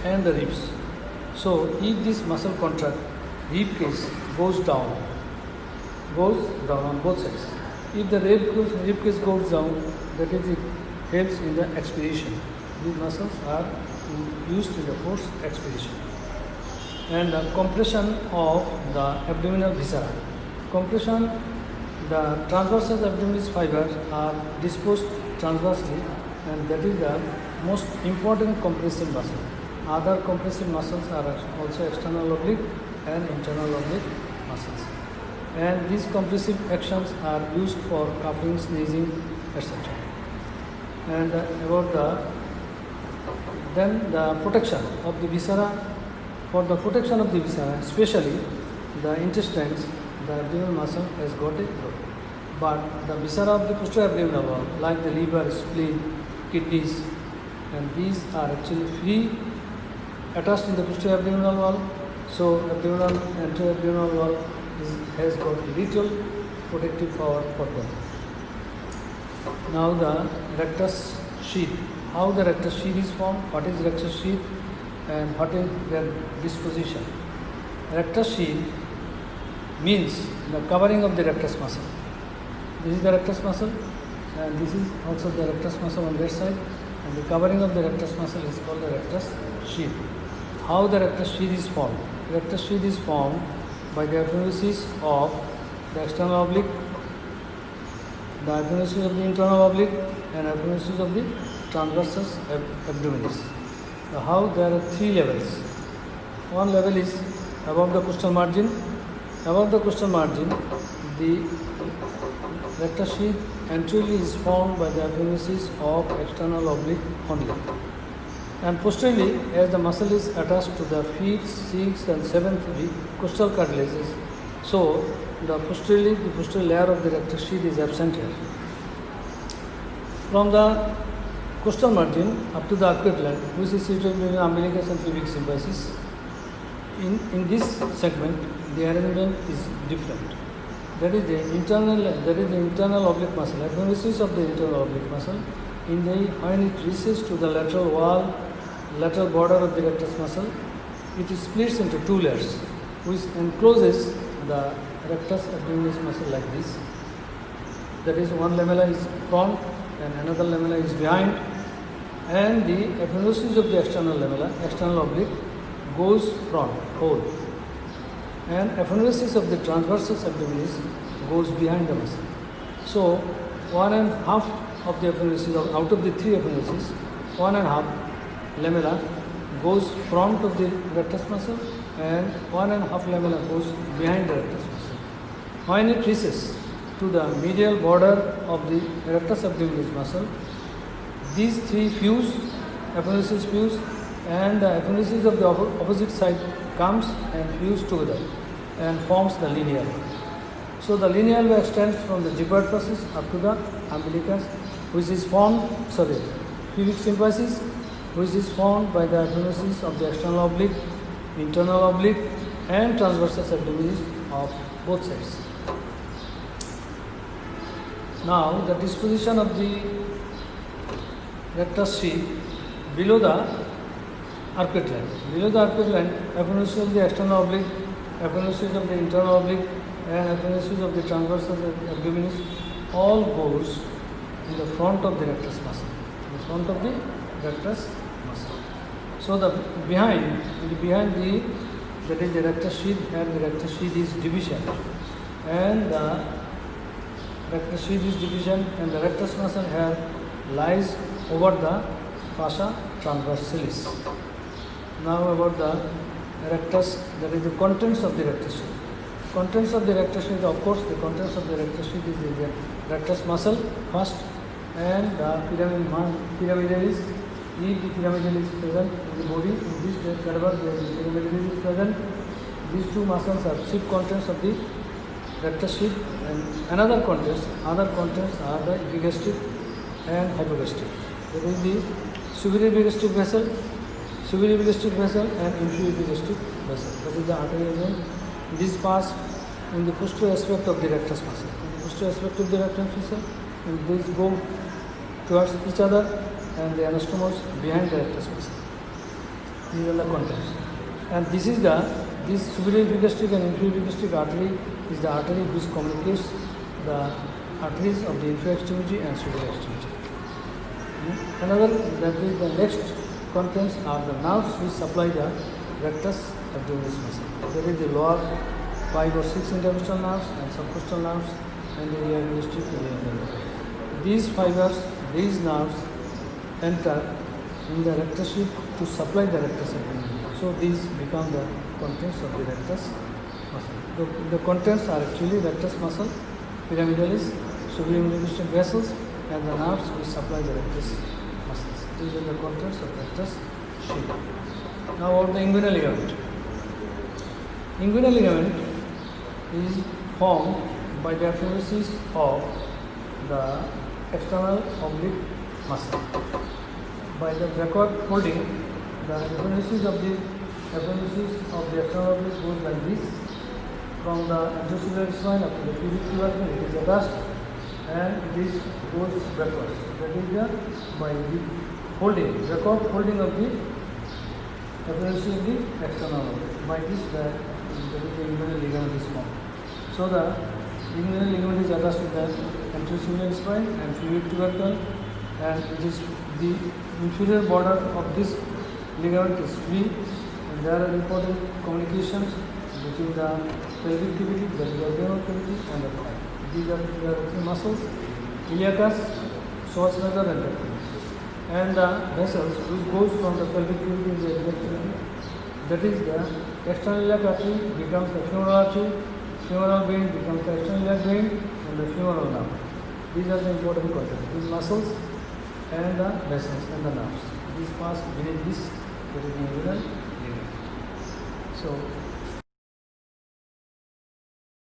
and the ribs. So if this muscle contract, rib cage goes down on both sides. If the rib cage goes down, that is, it helps in the expiration. These muscles are used in the force expiration. And the compression of the abdominal viscera. Compression, the transversus abdominis fibers are disposed transversely, and that is the most important compressive muscle. Other compressive muscles are also external oblique and internal oblique muscles. And these compressive actions are used for coughing, sneezing, etc. And then the protection of the viscera. For the protection of the viscera, especially the intestines, the abdominal muscle has got a role. But the viscera of the posterior abdominal wall, like the liver, spleen, kidneys, and these are actually free attached in the posterior abdominal wall. So anterior abdominal wall has got little protective power for them. Now the rectus sheath. How the rectus sheath is formed? What is rectus sheath? And what is their disposition? Rectus sheath means the covering of the rectus muscle. This is the rectus muscle, and this is also the rectus muscle on their side, and the covering of the rectus muscle is called the rectus sheath. How the rectus sheath is formed? Rectus sheath is formed by the aponeursis of the external oblique, the aponeursis of the internal oblique, and aponeursis of the transversus abdominis. How there are three levels. One level is above the costal margin. Above the costal margin, the rectus sheath anteriorly is formed by the aponeursis of external oblique only. And posteriorly, as the muscle is attached to the 5th, 6th and 7th costal cartilages, so the posterior layer of the rectus sheath is absent here. From the costal margin up to the arcuate line, which is situated between umbilicus and pubic symphysis, in this segment, the arrangement is different. That is the internal oblique muscle, aponeursis of the internal oblique muscle. When it reaches to the lateral wall, lateral border of the rectus muscle, it splits into two layers, which encloses the rectus abdominis muscle like this. That is, one lamella is front and another lamella is behind, and the aponeursis of the external lamella, external oblique, goes front, whole, and aponeursis of the transversus abdominis goes behind the muscle. So 1.5 of the aponeursis, out of the 3 aponeursis, 1.5 lamella goes front of the rectus muscle, and 1.5 lamella goes behind the rectus muscle. When it reaches to the medial border of the rectus abdominis muscle, these 3 fuse, aponeursis fuse, and the aponeursis of the opposite side comes and fuse together and forms the lineal. So the lineal way extends from the xiphoid process up to the umbilicus, which is formed, pubic symphysis, which is formed by the aponeursis of the external oblique, internal oblique, and transversus abdominis of both sides. Now the disposition of the rectus sheath below the arcuate line. Below the arcuate line, aponeursis of the external oblique, aponeursis of the internal oblique, and aponeursis of the transversus abdominis all goes in the front of the rectus muscle. In the front of the rectus muscle. So the behind the, that is the rectus sheath, and the rectus sheath is division, and the rectus sheath is division, and the rectus muscle here lies over the fascia transversalis. Now about the rectus, that is the contents of the rectus sheath. Contents of the rectus sheath, of course, the contents of the rectus sheath is the rectus muscle first, and the pyramidalis. If the pyramidalis is present in the body, in this cadaver, the pyramidalis is present. These two muscles are chief contents of the rectus sheath, and other contents are the epigastric and hypogastric. That is the superior epigastric vessel, and inferior epigastric vessel. That is the arterial vein. This pass in the posterior aspect of the rectus muscle. In the posterior aspect of the rectus muscle, and these go towards each other, and the anastomos behind the rectus muscle. These are the contents. And this superior epigastric and inferior epigastric artery is the artery which communicates the arteries of the inferior extremity and superior extremity. That is the next contents are the nerves which supply the rectus abdominis muscle. There is the lower 5 or 6 intercostal nerves and subcostal nerves and the rear epigastric area. These fibers, these nerves enter in the rectus sheath to supply the rectus abdominis. So these become the contents of the rectus muscle. The contents are actually rectus muscle, pyramidalis, supraumbilical vessels, and the nerves which supply the rectus muscles. These are the contents of rectus sheath. Now about the inguinal ligament. Inguinal ligament is formed by the apophysis of the external oblique muscle. By the backward folding, the apophysis of the external oblique goes like this. From the anterior spine up to the pubic tubercle, it is attached, and this goes backwards. That is by the folding, backward folding of the apophysis of the external oblique. By this, the inguinal ligament is formed. So the inguinal ligament is attached to the anterior spine and pubic tubercle, and the inferior border of this ligament is free, and there are important communications between the pelvic cavity, the abdominal cavity, and the thigh. These are the three muscles: iliacus, psoas major, and rectus. And the vessels which goes from the pelvic cavity to the iliac cavity, that is the external iliac artery becomes the femoral artery, femoral vein becomes the external iliac vein, and the femoral nerve. These are the important contents. These muscles and the vessels and the nerves. These pass beneath this, that is the inguinal ligament. So